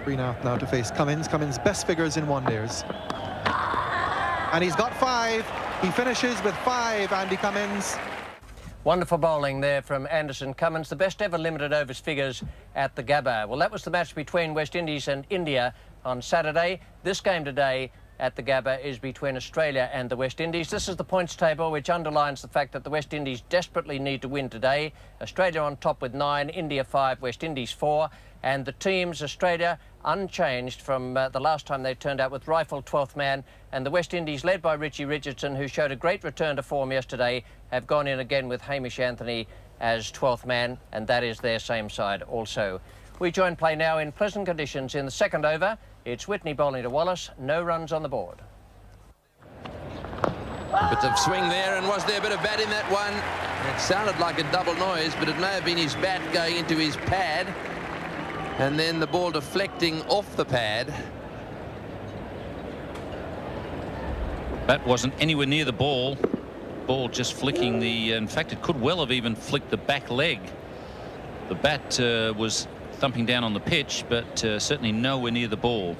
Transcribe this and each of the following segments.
Srinath now to face Cummins. Cummins' best figures in one-days. And he's got 5. He finishes with 5, Andy Cummins. Wonderful bowling there from Anderson Cummins, the best ever limited overs figures at the Gabba. Well, that was the match between West Indies and India on Saturday. This game today at the Gabba is between Australia and the West Indies. This is the points table, which underlines the fact that the West Indies desperately need to win today. Australia on top with 9, India 5, West Indies 4. And the teams, Australia unchanged from the last time they turned out with Rifle 12th man, and the West Indies led by Richie Richardson, who showed a great return to form yesterday, have gone in again with Hamish Anthony as 12th man, and that is their same side also. We join play now in pleasant conditions in the second over. It's Whitney bowling to Wallace, no runs on the board. A bit of swing there, and was there a bit of bat in that one? It sounded like a double noise, but it may have been his bat going into his pad, and then the ball deflecting off the pad. Bat wasn't anywhere near the ball. Ball just flicking the... in fact, it could well have even flicked the back leg. The bat was thumping down on the pitch, but certainly nowhere near the ball.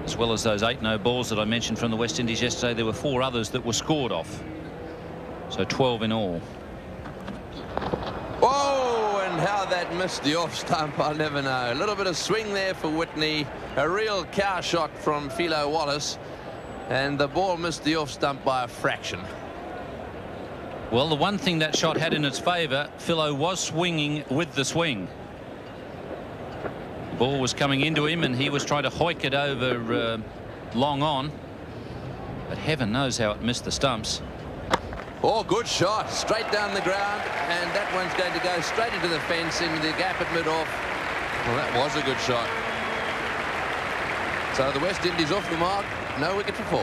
As well as those 8 no-balls that I mentioned from the West Indies yesterday, there were 4 others that were scored off. So 12 in all. Oh, and how that missed the off stump, I'll never know. A little bit of swing there for Whitney. A real cow shot from Philo Wallace. And the ball missed the off stump by a fraction. Well, the one thing that shot had in its favour, Philo was swinging with the swing. The ball was coming into him and he was trying to hoik it over long on. But heaven knows how it missed the stumps. Oh, good shot. Straight down the ground. And that one's going to go straight into the fence in the gap at mid-off. Well, that was a good shot. So the West Indies off the mark. No wicket for 4.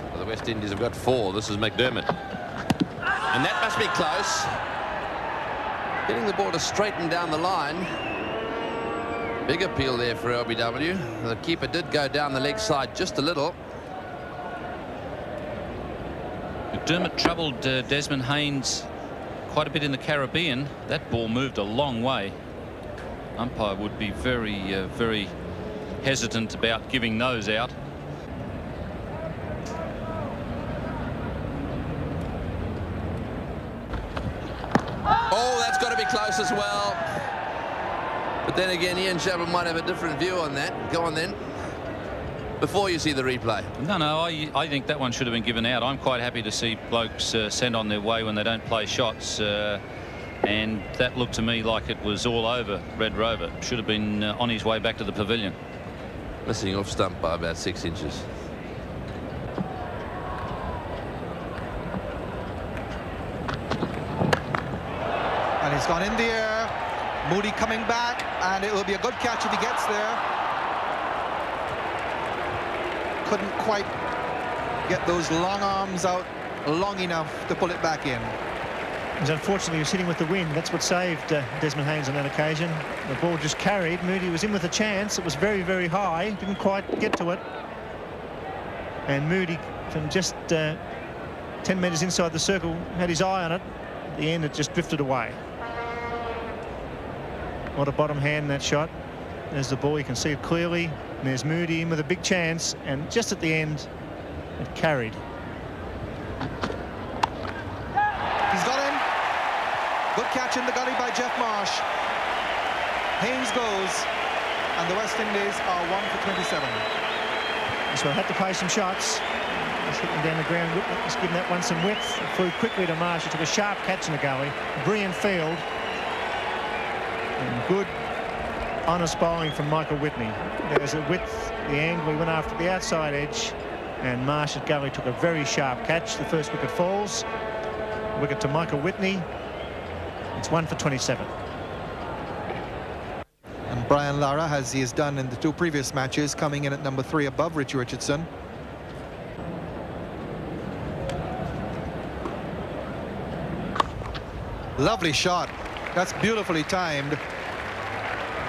Well, the West Indies have got 4. This is McDermott. And that must be close. Getting the ball to straighten down the line. Big appeal there for LBW. The keeper did go down the leg side just a little. McDermott troubled Desmond Haynes quite a bit in the Caribbean. That ball moved a long way. Umpire would be very, very hesitant about giving those out. Oh, that's got to be close as well. But then again, Ian Chappell might have a different view on that. Go on then. Before you see the replay. No, I think that one should have been given out. I'm quite happy to see blokes sent on their way when they don't play shots. And that looked to me like it was all over Red Rover. Should have been on his way back to the pavilion. Missing off stump by about 6 inches. And he's gone in the air. Moody coming back, and it will be a good catch if he gets there. Couldn't quite get those long arms out long enough to pull it back in. Unfortunately, he was hitting with the wind. That's what saved Desmond Haynes on that occasion. The ball just carried. Moody was in with a chance. It was very, very high. Didn't quite get to it. And Moody, from just 10 metres inside the circle, had his eye on it. At the end, it just drifted away. What a bottom hand, that shot. There's the ball. You can see it clearly. And there's Moody in with a big chance. And just at the end, it carried. He's got him. Good catch in the gully by Jeff Marsh. Haynes goes, and the West Indies are 1 for 27. So had to play some shots. Just hitting down the ground. Just giving that one some width. It flew quickly to Marsh. He took a sharp catch in the gully. Brilliant field. And good, honest bowling from Michael Whitney. There's a width, the angle. He went after the outside edge, and Marsh at gully took a very sharp catch. The first wicket falls. Wicket to Michael Whitney. It's 1 for 27. And Brian Lara, as he has done in the 2 previous matches, coming in at number 3 above Richie Richardson. Lovely shot. That's beautifully timed.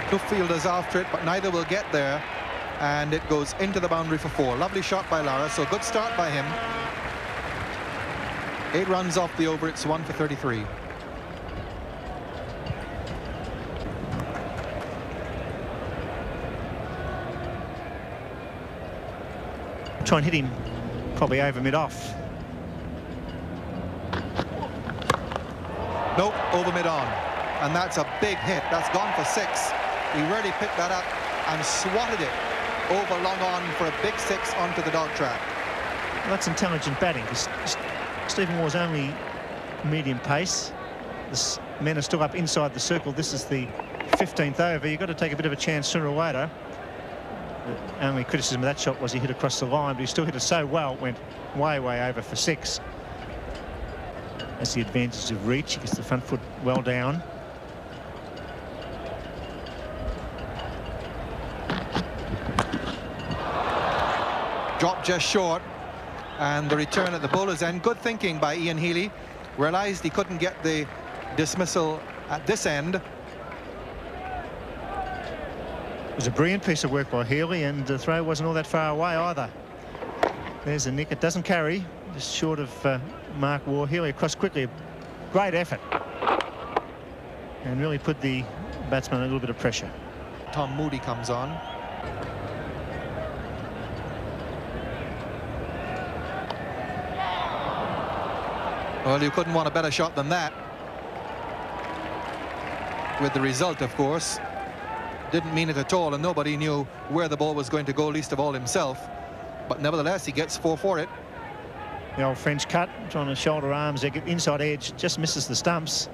2 fielders after it, but neither will get there. And it goes into the boundary for 4. Lovely shot by Lara, so good start by him. 8 runs off the over. It's 1 for 33. try and hit him probably over mid-off. Nope, over mid-on. And that's a big hit. That's gone for 6. He really picked that up and swatted it over long on for a big 6 onto the dog track. Well, that's intelligent batting, because Stephen Moore's only medium pace. The men are still up inside the circle. This is the 15th over. You've got to take a bit of a chance sooner or later. The only criticism of that shot was he hit across the line, but he still hit it so well, it went way over for 6. That's the advantage of reach. He gets the front foot well down. Dropped just short, and the return at the bowler's end. Good thinking by Ian Healy. Realised he couldn't get the dismissal at this end. It was a brilliant piece of work by Healy, and the throw wasn't all that far away either. There's a nick. It doesn't carry, just short of Mark Waugh. Healy across quickly. Great effort, and really put the batsman a little bit of pressure. Tom Moody comes on. Well, you couldn't want a better shot than that. With the result, of course. Didn't mean it at all, and nobody knew where the ball was going to go, least of all himself. But nevertheless, he gets 4 for it. The old French cut, trying to shoulder arms, inside edge, just misses the stumps.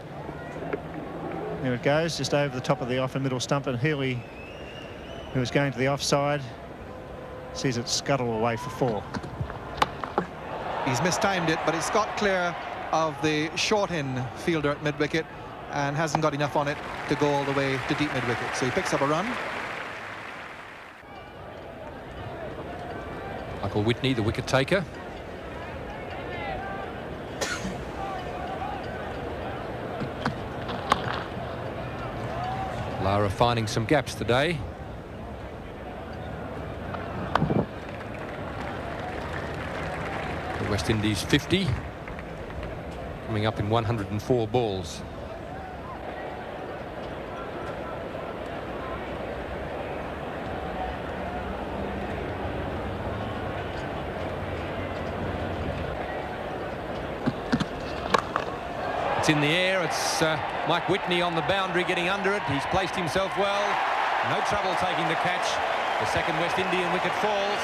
There it goes, just over the top of the off and middle stump, and Healy, who was going to the offside, sees it scuttle away for 4. He's mistimed it, but it's got clear of the short-in fielder at mid-wicket and hasn't got enough on it to go all the way to deep mid-wicket. So he picks up a run. Michael Whitney, the wicket taker. Lara finding some gaps today. The West Indies 50, coming up in 104 balls. It's in the air. It's Mike Whitney on the boundary, getting under it. He's placed himself well. No trouble taking the catch. The second West Indian wicket falls.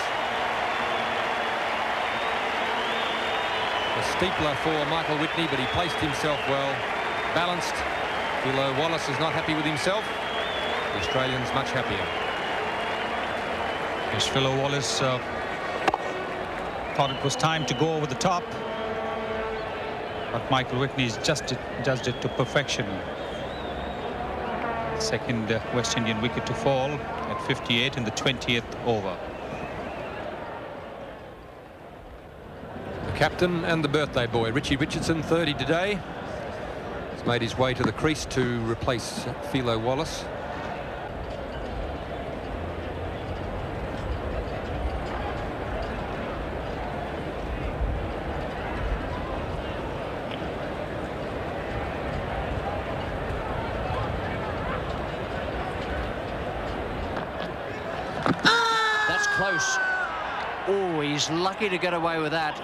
A steepler for Michael Whitney, but he placed himself well. Balanced. Philo Wallace is not happy with himself. The Australians much happier. Yes, Philo Wallace thought it was time to go over the top. But Michael Whitney's judged it to perfection. Second West Indian wicket to fall at 58 in the 20th over. The captain and the birthday boy, Richie Richardson, 30 today. He's made his way to the crease to replace Philo Wallace. Close. Oh, he's lucky to get away with that.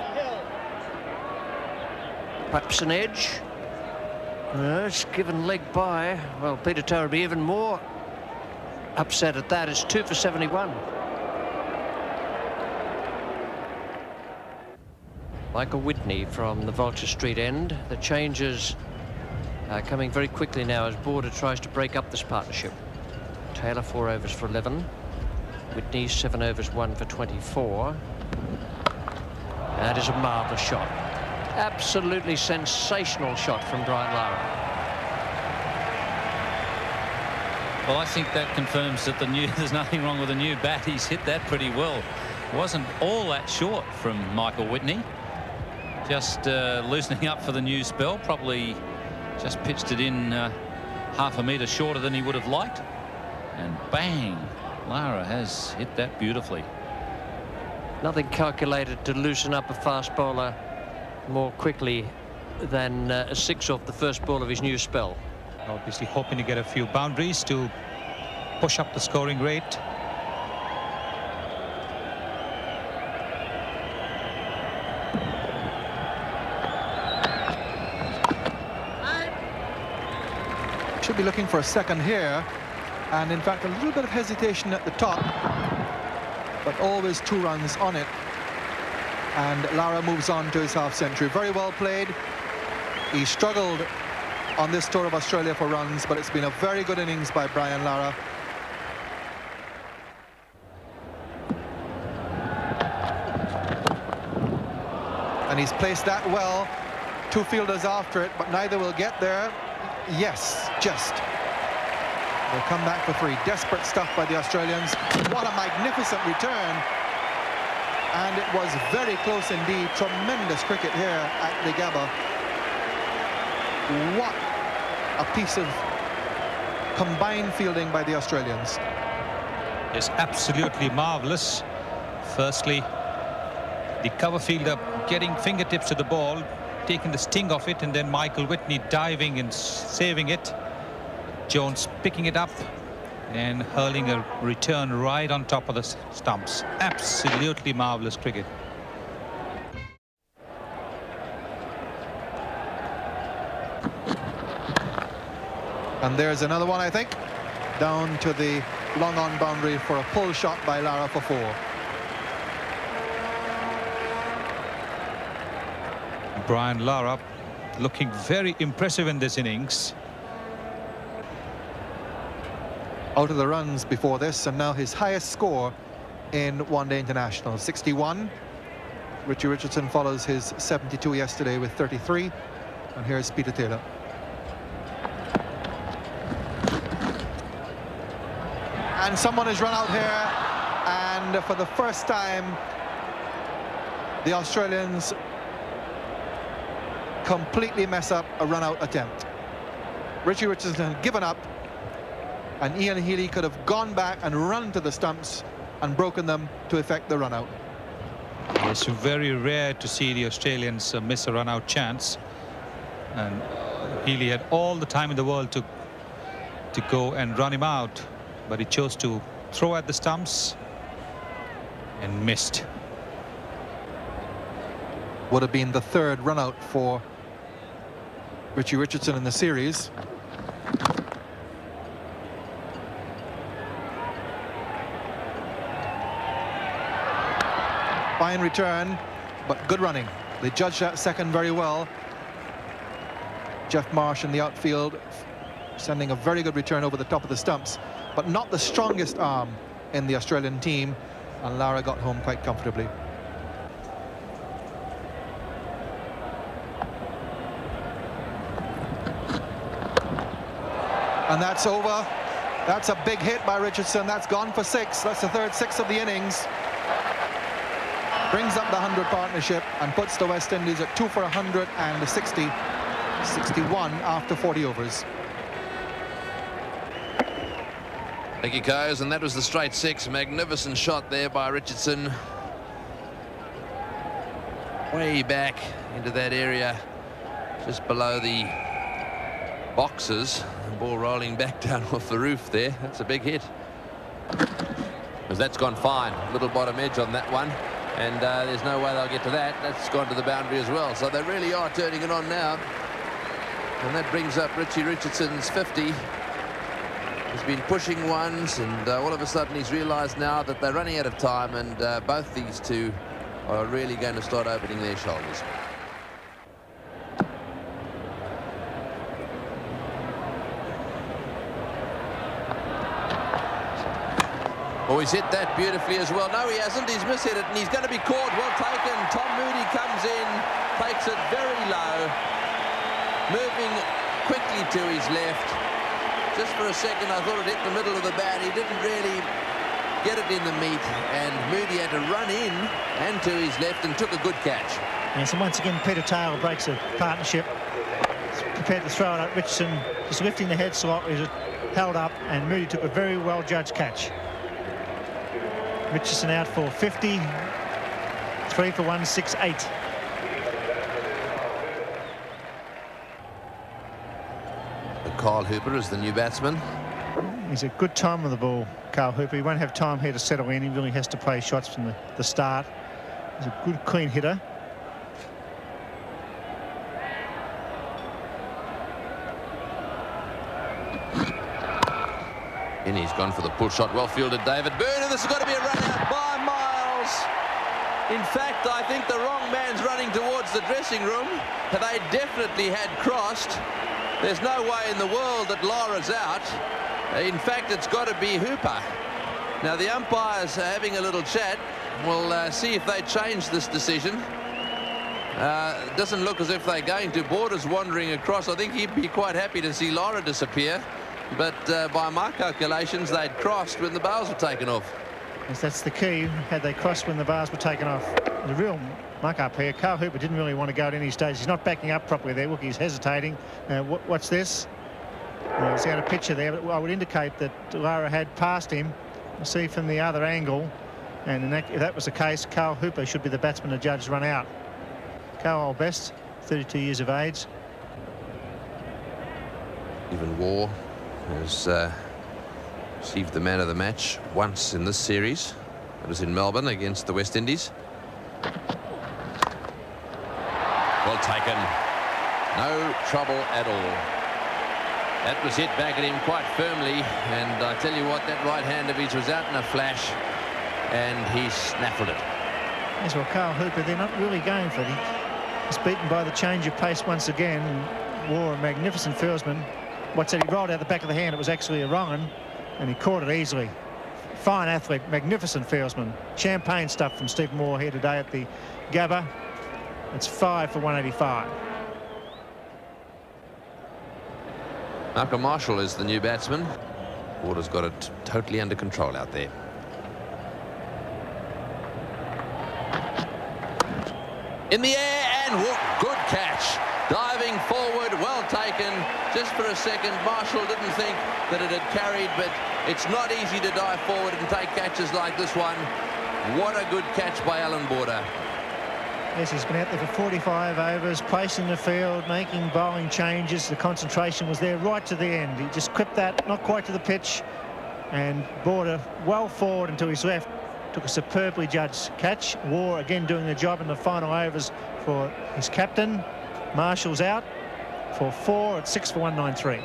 Perhaps an edge. It's given leg by. Well, Peter Taylor will be even more upset at that. It's 2 for 71. Michael Whitney from the Vulture Street end. The changes are coming very quickly now as Border tries to break up this partnership. Taylor 4 overs for 11. Whitney 7 overs 1 for 24. That is a marvellous shot. Absolutely sensational shot from Brian Lara. Well, I think that confirms that there's nothing wrong with the new bat. He's hit that pretty well. Wasn't all that short from Michael Whitney. Just loosening up for the new spell. Probably just pitched it in half a metre shorter than he would have liked. And bang! Lara has hit that beautifully. Nothing calculated to loosen up a fast bowler more quickly than a 6 off the first ball of his new spell. Obviously hoping to get a few boundaries to push up the scoring rate. Should be looking for a second here, and in fact a little bit of hesitation at the top, but always 2 runs on it. And Lara moves on to his half century. Very well played. He struggled on this tour of Australia for runs, but it's been a very good innings by Brian Lara. And he's placed that well. 2 fielders after it, but neither will get there. Yes, just. They'll come back for 3. Desperate stuff by the Australians. What a magnificent return. And it was very close indeed. Tremendous cricket here at the Gabba. What a piece of combined fielding by the Australians. It's absolutely marvellous. Firstly, the cover fielder getting fingertips to the ball, taking the sting off it, and then Michael Whitney diving and saving it. Jones picking it up and hurling a return right on top of the stumps. Absolutely marvellous cricket. And there's another one, I think, down to the long on boundary for a pull shot by Lara for 4. Brian Lara looking very impressive in this innings. Out of the runs before this, and now his highest score in one-day international, 61. Richie Richardson follows his 72 yesterday with 33. And here's Peter Taylor. And someone has run out here, and for the first time the Australians completely mess up a run-out attempt. Richie Richardson had given up, and Ian Healy could have gone back and run to the stumps and broken them to effect the run-out. It's very rare to see the Australians miss a run-out chance, and Healy had all the time in the world to go and run him out, but he chose to throw at the stumps and missed. Would have been the 3rd run-out for Richie Richardson in the series. Fine return, but good running. They judged that second very well. Jeff Marsh in the outfield sending a very good return over the top of the stumps, but not the strongest arm in the Australian team, and Lara got home quite comfortably. And that's over. That's a big hit by Richardson. That's gone for 6. That's the 3rd 6 of the innings. Brings up the 100 partnership and puts the West Indies at 2 for 160, 61 after 40 overs. Thank you, Coes, and that was the straight 6. Magnificent shot there by Richardson. Way back into that area, just below the boxes. The ball rolling back down off the roof there. That's a big hit. Because that's gone fine. Little bottom edge on that one. And there's no way they'll get to that. That's gone to the boundary as well. So they really are turning it on now. And that brings up Richie Richardson's 50. He's been pushing ones, and all of a sudden he's realised now that they're running out of time, and both these two are really going to start opening their shoulders. Oh, he's hit that beautifully as well. No, he hasn't. He's mishit it, and he's going to be caught. Well taken. Tom Moody comes in, takes it very low, moving quickly to his left. Just for a second, I thought it hit the middle of the bat. He didn't really get it in the meat, and Moody had to run in and to his left and took a good catch. Yes, and once again, Peter Taylor breaks a partnership. He's prepared to throw it at Richardson, just lifting the head slot. He was held up, and Moody took a very well-judged catch. Richardson out for 50, 3 for 168. Kyle Hooper is the new batsman. He's a good time on the ball, Kyle Hooper. He won't have time here to settle in. He really has to play shots from the start. He's a good, clean hitter. And he's gone for the pull shot. Well fielded, David Byrne. And this has got to be a run out by Miles. In fact, I think the wrong man's running towards the dressing room. They definitely had crossed. There's no way in the world that Lara's out. In fact, it's got to be Hooper. Now, the umpires are having a little chat. We'll see if they change this decision. It doesn't look as if they're going to. Border's wandering across. I think he'd be quite happy to see Lara disappear. But by my calculations, they'd crossed when the bars were taken off. Yes, that's the key. Had they crossed when the bars were taken off. The real muck-up here. Carl Hooper didn't really want to go at any stage. He's not backing up properly there. Look, he's hesitating. What's this? Well, he's got a picture there. But I would indicate that Lara had passed him. We'll see from the other angle. And if that was the case, Carl Hooper should be the batsman the judge run out. Carl Best, 32 years of age. Even War has received the man of the match once in this series. It was in Melbourne against the West Indies. Well taken. No trouble at all. That was hit back at him quite firmly, and I tell you what, that right hand of his was out in a flash, and he snaffled it. Yes, well, Carl Hooper, they're not really going for it. He's beaten by the change of pace once again, and wore a magnificent fieldsman. What's that? He rolled out the back of the hand. It was actually a wrong un, and he caught it easily. Fine athlete, magnificent fieldsman. Champagne stuff from Stephen Moore here today at the Gabba. It's 5 for 185. Malcolm Marshall is the new batsman. Border's got it totally under control out there. In the air, and good catch. Diving forward, well taken. Just for a second, Marshall didn't think that it had carried, but it's not easy to dive forward and take catches like this one. What a good catch by Alan Border. Yes, he's been out there for 45 overs, pacing the field, making bowling changes. The concentration was there right to the end. He just clipped that, not quite to the pitch, and Border well forward and to his left. Took a superbly judged catch. War again doing the job in the final overs for his captain. Marshall's out for 4 at 6 for 193.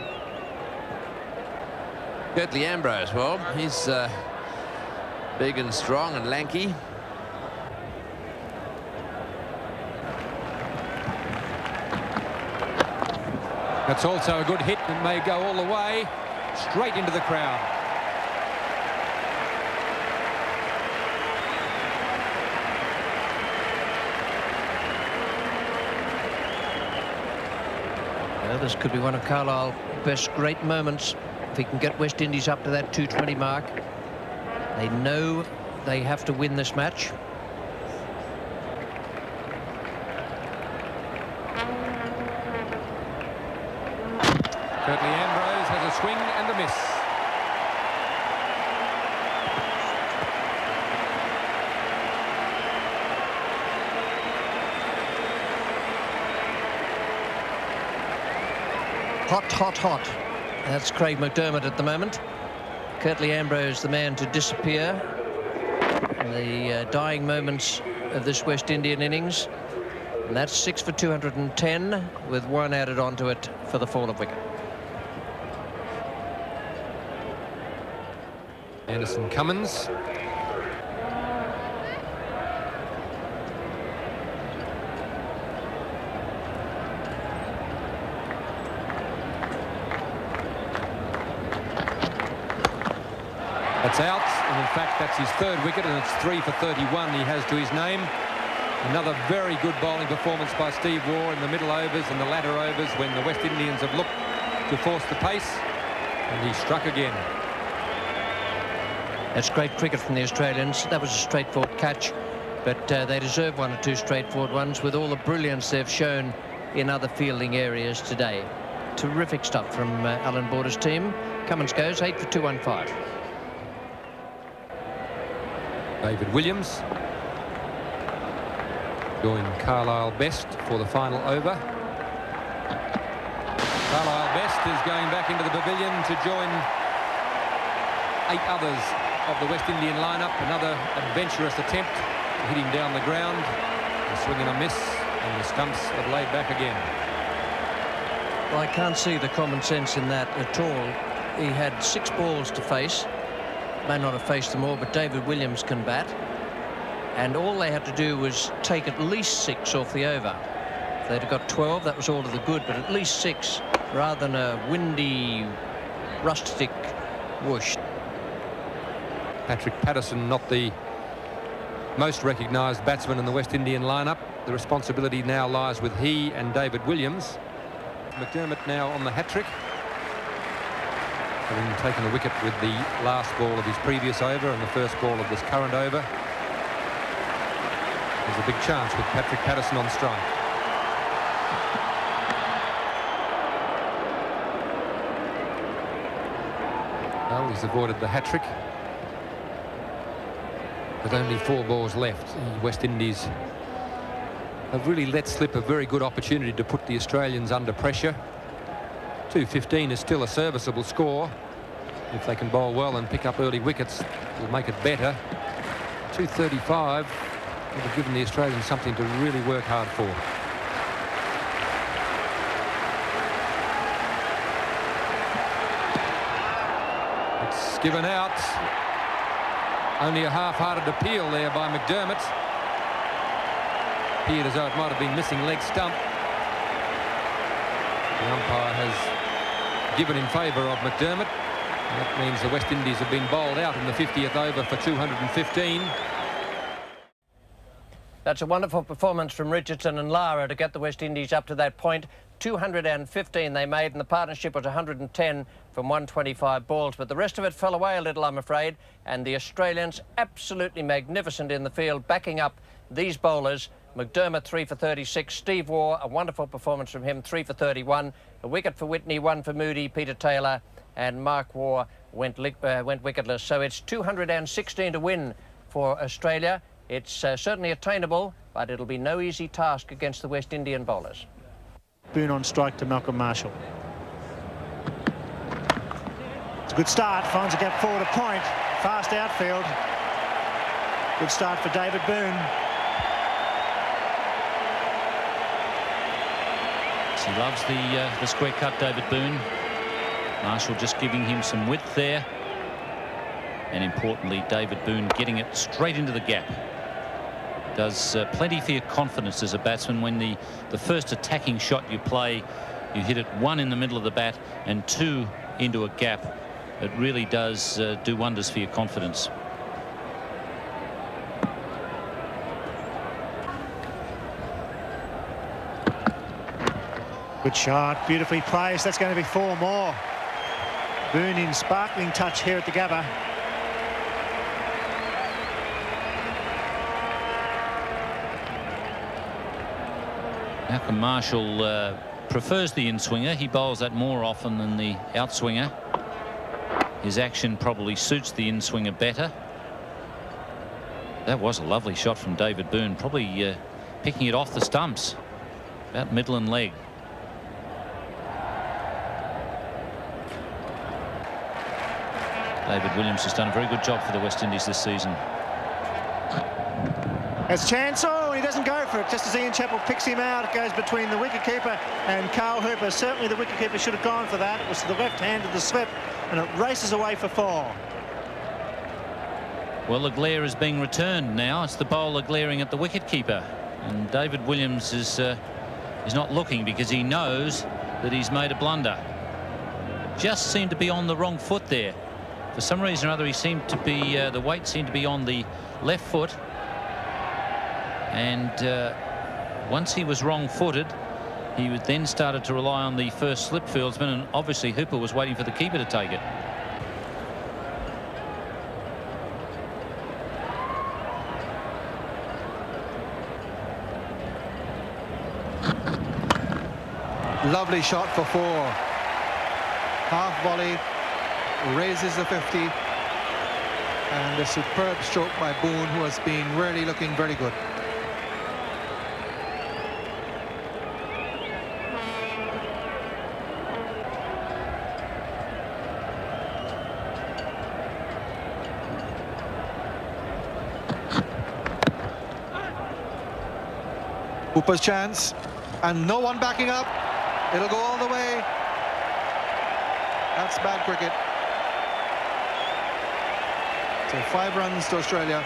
Curtly Ambrose, well, he's big and strong and lanky. That's also a good hit and may go all the way straight into the crowd. Well, this could be one of Carlisle's best great moments if he can get West Indies up to that 220 mark. They know they have to win this match. Curtly Ambrose has a swing and a miss. Hot, hot, hot. That's Craig McDermott at the moment. Curtly Ambrose, the man to disappear in the dying moments of this West Indian innings. And that's 6 for 210, with 1 added onto it for the fall of wicket. Anderson Cummins. That's out, and in fact that's his 3rd wicket, and it's 3 for 31 he has to his name. Another very good bowling performance by Steve Waugh in the middle overs and the latter overs when the West Indians have looked to force the pace, and he struck again. That's great cricket from the Australians. That was a straightforward catch, but they deserve 1 or 2 straightforward ones with all the brilliance they've shown in other fielding areas today. Terrific stuff from Alan Border's team. Cummins goes 8 for 215. David Williams joined Carlisle Best for the final over. Carlisle Best is going back into the pavilion to join 8 others of the West Indian lineup. Another adventurous attempt to hit him down the ground. A swing and a miss, and the stumps are laid back again. Well, I can't see the common sense in that at all. he had 6 balls to face. May not have faced them all, but David Williams can bat. And all they had to do was take at least 6 off the over. If they'd have got 12, that was all to the good, but at least 6 rather than a windy, rustic whoosh. Patrick Patterson, not the most recognised batsman in the West Indian lineup. The responsibility now lies with he and David Williams. McDermott now on the hat-trick, having taken a wicket with the last ball of his previous over and the first ball of this current over. There's a big chance with Patrick Patterson on strike. Well, he's avoided the hat-trick. With only 4 balls left, the West Indies have really let slip a very good opportunity to put the Australians under pressure. 215 is still a serviceable score. If they can bowl well and pick up early wickets, it'll make it better. 235 would have given the Australians something to really work hard for. It's given out. Only a half-hearted appeal there by McDermott. Appeared as though it might have been missing leg stump. The umpire has given in favour of McDermott. That means the West Indies have been bowled out in the 50th over for 215. That's a wonderful performance from Richardson and Lara to get the West Indies up to that point. 215 they made, and the partnership was 110 from 125 balls. But the rest of it fell away a little, I'm afraid. And the Australians absolutely magnificent in the field, backing up these bowlers. McDermott 3 for 36. Steve Waugh, a wonderful performance from him, 3 for 31. A wicket for Whitney, 1 for Moody. Peter Taylor and Mark Waugh went wicketless. So it's 216 to win for Australia. It's certainly attainable, but it'll be no easy task against the West Indian bowlers. Boone on strike to Malcolm Marshall. It's a good start. Finds a gap forward a point. Fast outfield. Good start for David Boone. He loves the square cut, David Boone. Marshall just giving him some width there. And importantly, David Boone getting it straight into the gap. Does plenty for your confidence as a batsman when the first attacking shot you play, you hit it 1 in the middle of the bat and 2 into a gap. It really does do wonders for your confidence. Good shot, beautifully placed. That's going to be 4 more. Boone in sparkling touch here at the Gabba. Malcolm Marshall prefers the in-swinger. He bowls that more often than the outswinger. His action probably suits the in-swinger better. That was a lovely shot from David Boone, probably picking it off the stumps, about middle and leg. David Williams has done a very good job for the West Indies this season. There's a chance. Oh, he doesn't go for it. Just as Ian Chappell picks him out, it goes between the wicketkeeper and Carl Hooper. Certainly the wicketkeeper should have gone for that. It was to the left hand of the slip, and it races away for 4. Well, the glare is being returned now. It's the bowler glaring at the wicketkeeper, and David Williams is not looking because he knows that he's made a blunder. Just seemed to be on the wrong foot there. For some reason or other, he seemed to be the weight seemed to be on the left foot. And once he was wrong-footed, he then started to rely on the first slip fieldsman, and obviously Hooper was waiting for the keeper to take it. Lovely shot for 4. Half volley, raises the 50, and a superb stroke by Boone, who has been really looking very good. Hooper's chance, and no one backing up. It'll go all the way. That's bad cricket. So 5 runs to Australia.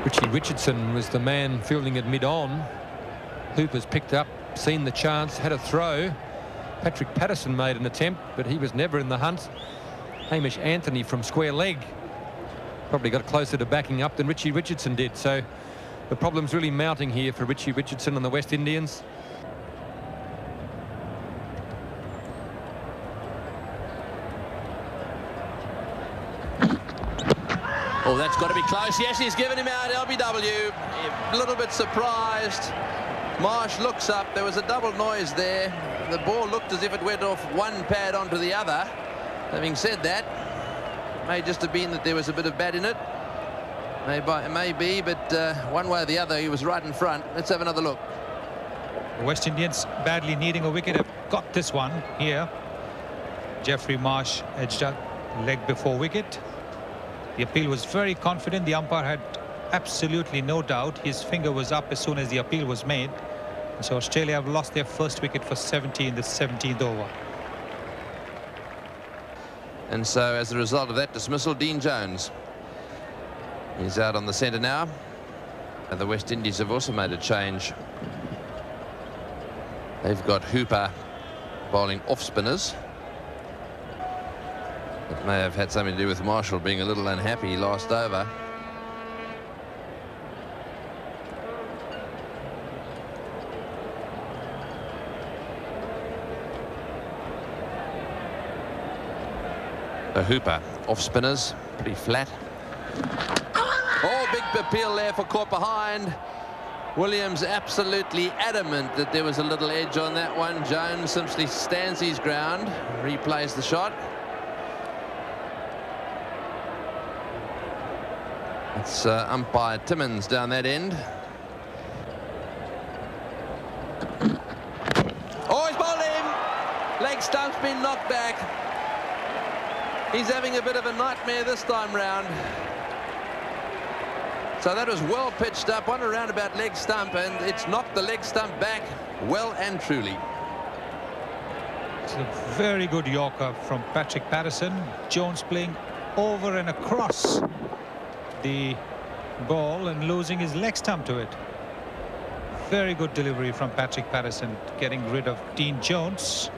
Richie Richardson was the man fielding at mid-on. Hooper's picked up, seen the chance, had a throw. Patrick Patterson made an attempt, but he was never in the hunt. Hamish Anthony from square leg probably got closer to backing up than Richie Richardson did. So the problem's really mounting here for Richie Richardson and the West Indians. Oh, that's got to be close. Yes, he's given him out, LBW. A little bit surprised. Marsh looks up. There was a double noise there. The ball looked as if it went off one pad onto the other. Having said that, it may just have been that there was a bit of bat in it. Maybe, but one way or the other, he was right in front. Let's have another look. The West Indians badly needing a wicket have got this one here. Jeffrey Marsh edged out, leg before wicket. The appeal was very confident. The umpire had absolutely no doubt. His finger was up as soon as the appeal was made. So Australia have lost their first wicket for 70 in the 17th over. And so as a result of that dismissal, Dean Jones is out on the centre now. And the West Indies have also made a change. They've got Hooper bowling off spinners. It may have had something to do with Marshall being a little unhappy last over. Hooper off spinners, pretty flat. Oh, big appeal there for caught behind. Williams absolutely adamant that there was a little edge on that one. Jones simply stands his ground, replays the shot. It's umpire Timmins down that end. Oh, he's bowled him! Leg stump's been knocked back. He's having a bit of a nightmare this time round. So that was well pitched up on a roundabout leg stump, and it's knocked the leg stump back well and truly. It's a very good Yorker from Patrick Patterson. Jones playing over and across the ball and losing his leg stump to it. Very good delivery from Patrick Patterson, getting rid of Dean Jones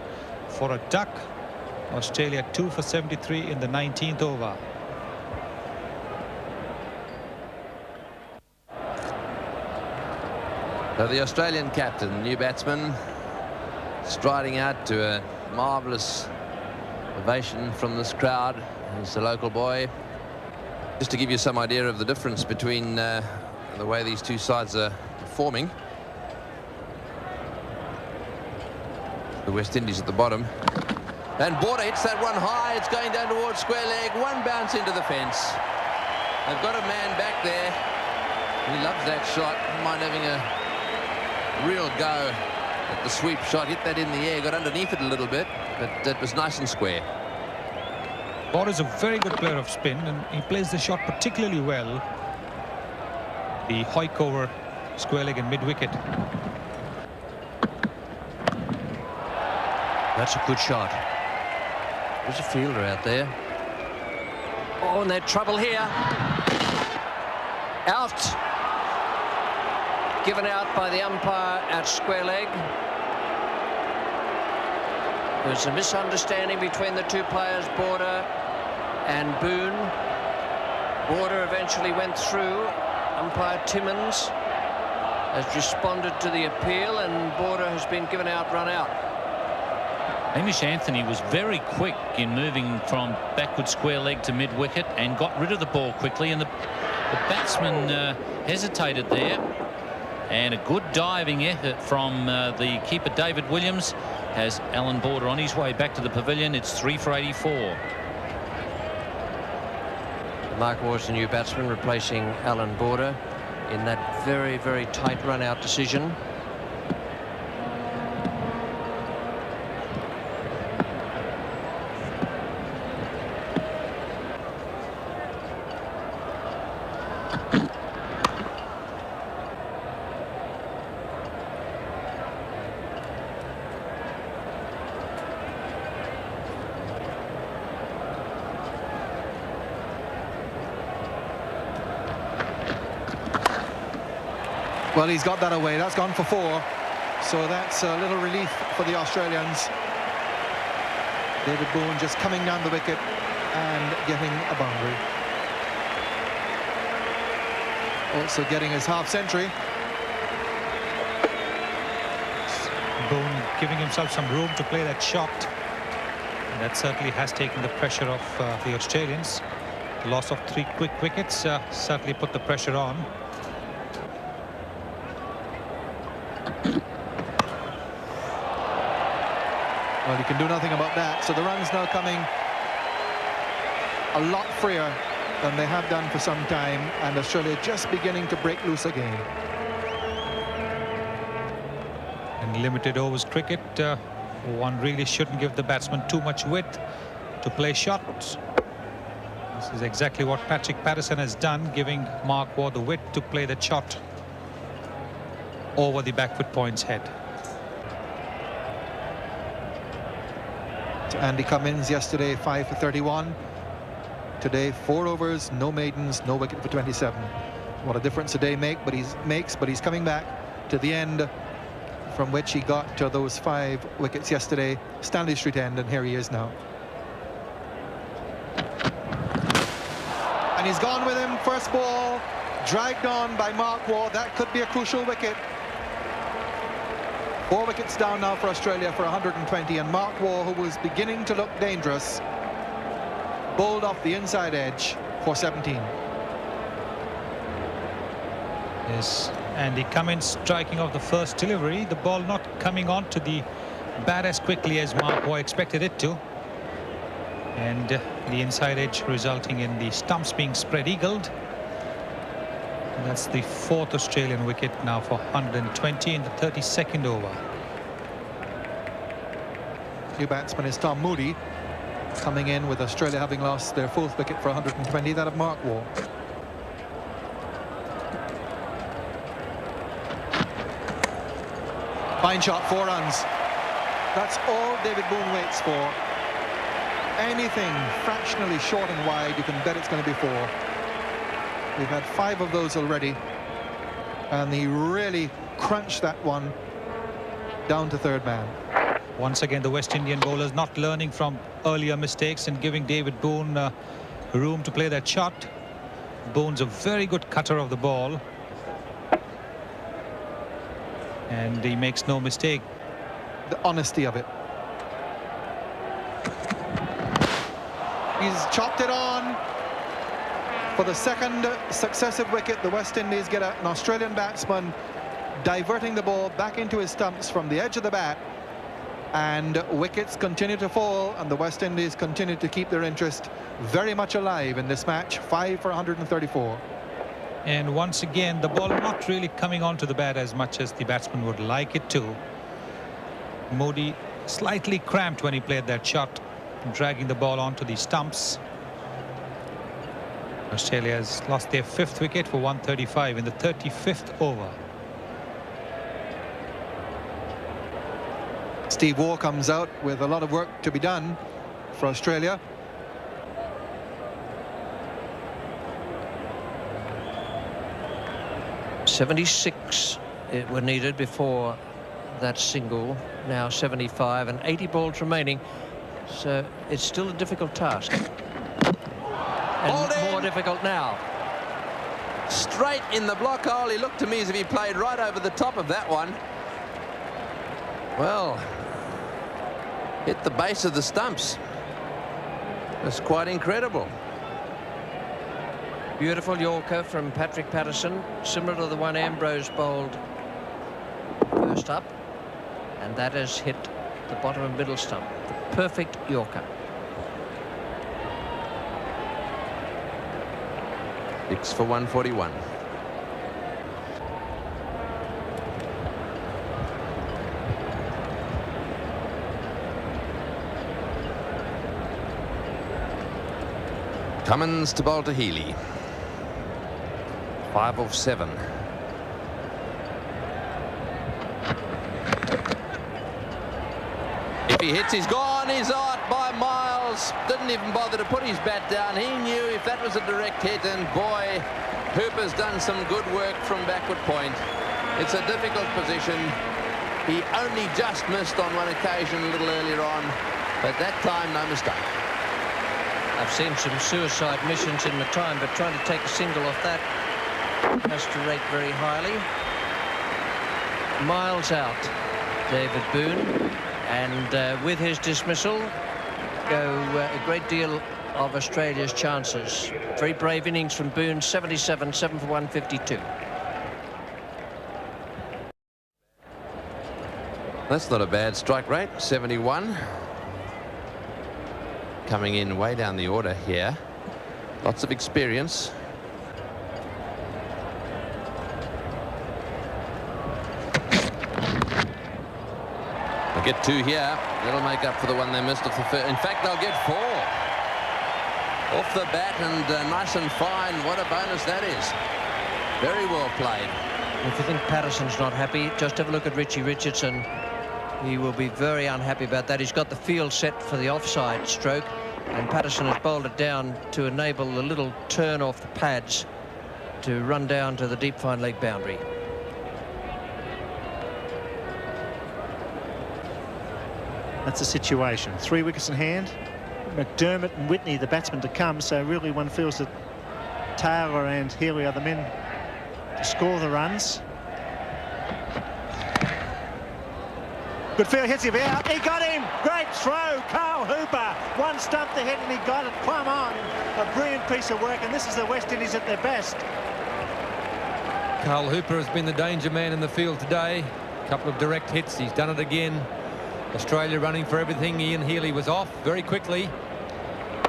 for a duck. Australia 2 for 73 in the 19th over. So the Australian captain, new batsman, striding out to a marvellous ovation from this crowd. He's a local boy. Just to give you some idea of the difference between the way these two sides are performing. The West Indies at the bottom. And Border hits that one high. It's going down towards square leg. One bounce into the fence. They've got a man back there. He loves that shot. Don't mind having a real go at the sweep shot. Hit that in the air. Got underneath it a little bit, but it was nice and square. Border's a very good player of spin, and he plays the shot particularly well. The hoik over square leg and mid-wicket. That's a good shot. There's a fielder out there. Oh, and they're trouble here. Out. Given out by the umpire at square leg. There's a misunderstanding between the two players, Border and Boone. Border eventually went through. Umpire Timmins has responded to the appeal, and Border has been given out, run out. Hamish Anthony was very quick in moving from backward square leg to mid-wicket and got rid of the ball quickly, and the batsman hesitated there. And a good diving effort from the keeper, David Williams, has Alan Border on his way back to the pavilion. It's 3 for 84. Mark Ward's the new batsman, replacing Alan Border in that very, very tight run-out decision. Well, he's got that away. That's gone for 4. So that's a little relief for the Australians. David Boone just coming down the wicket and getting a boundary. Also getting his half-century. Boone giving himself some room to play that shot. And that certainly has taken the pressure off the Australians. The loss of 3 quick wickets certainly put the pressure on. Well, you can do nothing about that. So the runs now coming a lot freer than they have done for some time, and Australia just beginning to break loose again. In limited overs cricket, one really shouldn't give the batsman too much width to play shots. This is exactly what Patrick Patterson has done, giving Mark Waugh the width to play the shot over the back foot point's head. Andy Cummins yesterday 5 for 31. Today 4 overs, no maidens, no wicket for 27. What a difference a day makes, but he's coming back to the end from which he got to those 5 wickets yesterday, Stanley Street end, and here he is now. And he's gone with him. First ball dragged on by Mark Waugh. That could be a crucial wicket. 4 wickets down now for Australia for 120, and Mark Waugh, who was beginning to look dangerous, bowled off the inside edge for 17. Yes, Andy Cummins striking off the first delivery, the ball not coming on to the bat as quickly as Mark Waugh expected it to, and the inside edge resulting in the stumps being spread eagled. And that's the 4th Australian wicket now for 120 in the 32nd over. New batsman is Tom Moody, coming in with Australia having lost their 4th wicket for 120, that of Mark Waugh. Fine shot, 4 runs. That's all David Boone waits for. Anything fractionally short and wide, you can bet it's going to be 4. We've had 5 of those already, and he really crunched that one down to 3rd man. Once again, the West Indian bowlers not learning from earlier mistakes and giving David Boone room to play that shot. Boone's a very good cutter of the ball, and he makes no mistake. The honesty of it. He's chopped it on. For the 2nd successive wicket, the West Indies get an Australian batsman diverting the ball back into his stumps from the edge of the bat, and wickets continue to fall, and the West Indies continue to keep their interest very much alive in this match. 5 for 134. And once again, the ball not really coming onto the bat as much as the batsman would like it to. Moody slightly cramped when he played that shot, dragging the ball onto the stumps. Australia has lost their 5th wicket for 135 in the 35th over. Steve Waugh comes out with a lot of work to be done for Australia. .76 were needed before that single. Now 75 and 80 balls remaining. So it's still a difficult task. And more difficult now. Straight in the block hole. He looked to me as if he played right over the top of that one. Well, hit the base of the stumps. That's quite incredible. Beautiful Yorker from Patrick Patterson, similar to the one Ambrose bowled first up, and that has hit the bottom and middle stump. The perfect Yorker. 6 for 141. Cummins to bowl to Healy. 5 of 7. If he hits, he's gone. He's out by miles. Didn't even bother to put his bat down. He knew if that was a direct hit, and boy, Hooper's done some good work from backward point. It's a difficult position. He only just missed on one occasion a little earlier on, but that time, no mistake. I've seen some suicide missions in the time, but trying to take a single off that has to rate very highly. Miles out, David Boone. And with his dismissal go a great deal of Australia's chances. Very brave innings from Boone, 77, 7 for 152. That's not a bad strike rate, 71. Coming in way down the order here. Lots of experience. Get 2 here. That'll make up for the one they missed off the first. In fact, they'll get 4 off the bat, and nice and fine. What a bonus that is. Very well played. If you think Patterson's not happy, just have a look at Richie Richardson. He will be very unhappy about that. He's got the field set for the offside stroke, and Patterson has bowled it down to enable the little turn off the pads to run down to the deep fine leg boundary. That's the situation. 3 wickets in hand. McDermott and Whitney, the batsmen to come. So really one feels that Taylor and Healy are the men to score the runs. Good field, hits him out. He got him. Great throw. Carl Hooper. One stump to hit and he got it. Plumb on. A brilliant piece of work. And this is the West Indies at their best. Carl Hooper has been the danger man in the field today. A couple of direct hits. He's done it again. Australia running for everything. Ian Healy was off very quickly,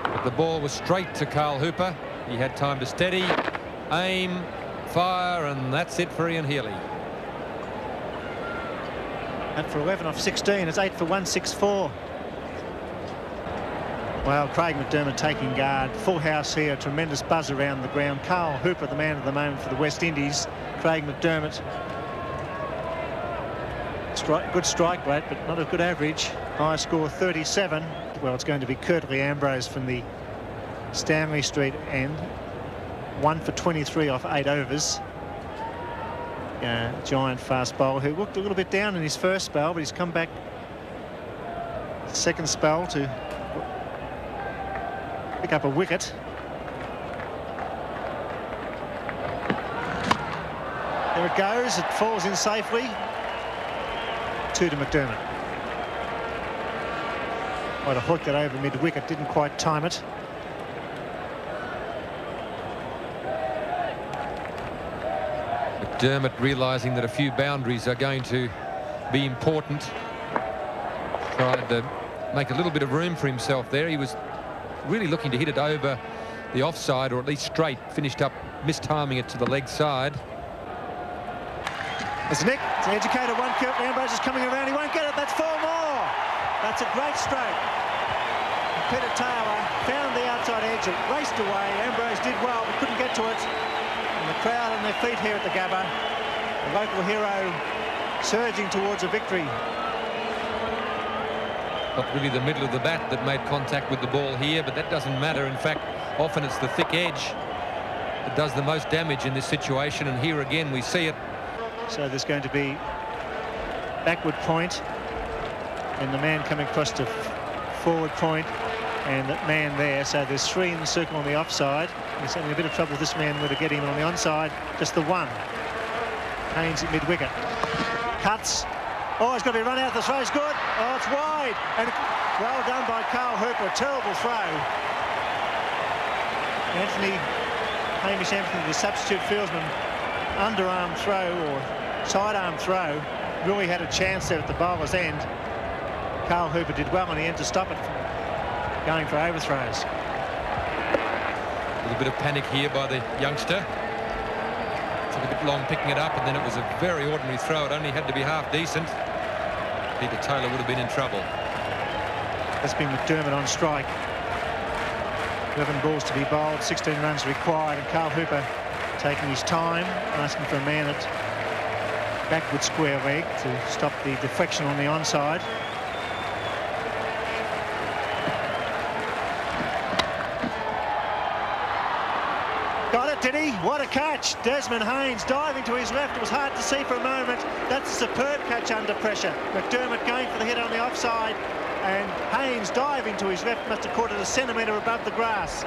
but the ball was straight to Carl Hooper. He had time to steady, aim, fire, and that's it for Ian Healy. And for 11 off 16, it's 8 for 164. Well, Craig McDermott taking guard. Full house here. Tremendous buzz around the ground. Carl Hooper, the man of the moment for the West Indies. Craig McDermott. Good strike rate, but not a good average. High score 37. Well, it's going to be Curtly Ambrose from the Stanley Street end. 1 for 23 off 8 overs. Giant fast bowler who looked a little bit down in his first spell, but he's come back second spell to pick up a wicket. There it goes. It falls in safely. 2 to McDermott. Might have hooked it over mid-wicket, didn't quite time it. McDermott realising that a few boundaries are going to be important. Tried to make a little bit of room for himself there. He was really looking to hit it over the offside, or at least straight. Finished up mistiming it to the leg side. It's Nick, it's an educated one. Curtly Ambrose is coming around. He won't get it. That's 4 more. That's a great stroke. Peter Taylor found the outside edge. It raced away. Ambrose did well, but couldn't get to it. And the crowd on their feet here at the Gabba. The local hero surging towards a victory. Not really the middle of the bat that made contact with the ball here, but that doesn't matter. In fact, often it's the thick edge that does the most damage in this situation, and here again we see it. So there's going to be backward point, and the man coming across to forward point, and that man there. So there's 3 in the circle on the offside. He's having a bit of trouble, this man, with to get him on the onside. Just the one. Haynes at mid-wicket. Cuts. Oh, it's got to be run out. The throw's good. Oh, it's wide. And well done by Carl Hooper. A terrible throw. Hamish Anthony, the substitute fieldsman, underarm throw or sidearm throw, really had a chance there at the bowler's end. Carl Hooper did well in the end to stop it from going for overthrows. A little bit of panic here by the youngster. Took a bit long picking it up, and then it was a very ordinary throw. It only had to be half decent. Peter Taylor would have been in trouble. That's been McDermott on strike. 11 balls to be bowled, 16 runs required, and Carl Hooper taking his time, asking for a man at backward square leg to stop the deflection on the onside. Got it, did he? What a catch. Desmond Haynes diving to his left. It was hard to see for a moment. That's a superb catch under pressure. McDermott going for the hit on the offside, and Haynes diving to his left, must have caught it a centimetre above the grass.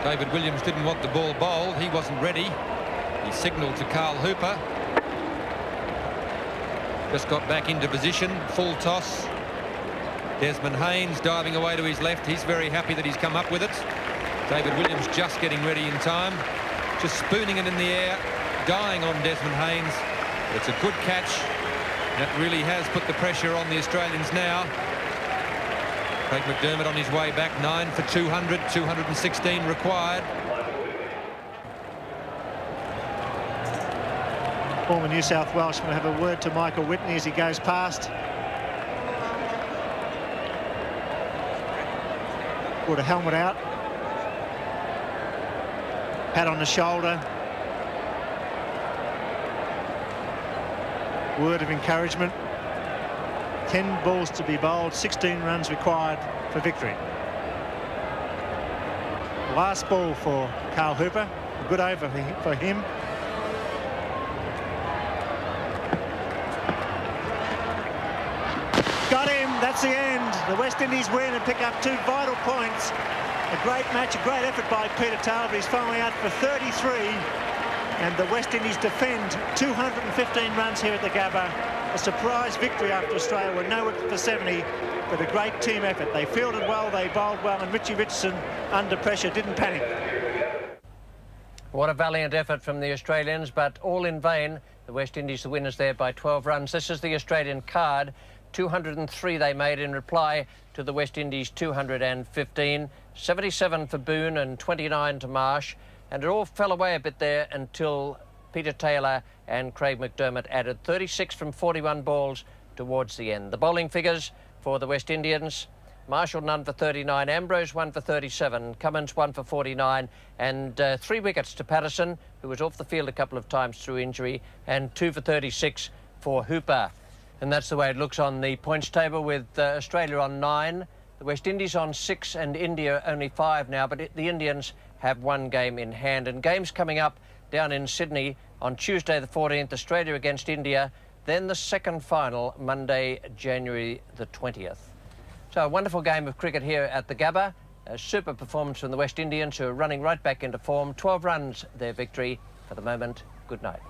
David Williams didn't want the ball bowled. He wasn't ready. He signalled to Carl Hooper. Just got back into position. Full toss. Desmond Haynes diving away to his left. He's very happy that he's come up with it. David Williams just getting ready in time. Just spooning it in the air. Dying on Desmond Haynes. It's a good catch. That really has put the pressure on the Australians now. Craig McDermott on his way back, 9 for 200, 216 required. Former New South Welshman will have a word to Michael Whitney as he goes past. Put a helmet out. Pat on the shoulder. Word of encouragement. 10 balls to be bowled, 16 runs required for victory. Last ball for Carl Hooper. A good over for him. Got him. That's the end. The West Indies win and pick up 2 vital points. A great match, a great effort by Peter Taylor. He's following out for 33. And the West Indies defend 215 runs here at the Gabba. A surprise victory after Australia were nowhere for 70, but a great team effort. They fielded well, they bowled well, and Richie Richardson, under pressure, didn't panic. What a valiant effort from the Australians, but all in vain. The West Indies the winners there by 12 runs. This is the Australian card. 203 they made in reply to the West Indies 215. 77 for Boone and 29 to Marsh. And it all fell away a bit there until Peter Taylor and Craig McDermott added 36 from 41 balls towards the end. The bowling figures for the West Indians: Marshall none for 39, Ambrose 1 for 37, Cummins 1 for 49, and 3 wickets to Patterson, who was off the field a couple of times through injury, and 2 for 36 for Hooper. And that's the way it looks on the points table, with Australia on 9, the West Indies on 6, and India only 5 now, but the Indians have 1 game in hand. And games coming up down in Sydney on Tuesday the 14th, Australia against India, then the second final Monday, January the 20th. So a wonderful game of cricket here at the Gabba. A super performance from the West Indians, who are running right back into form. 12 runs their victory. For the moment, good night.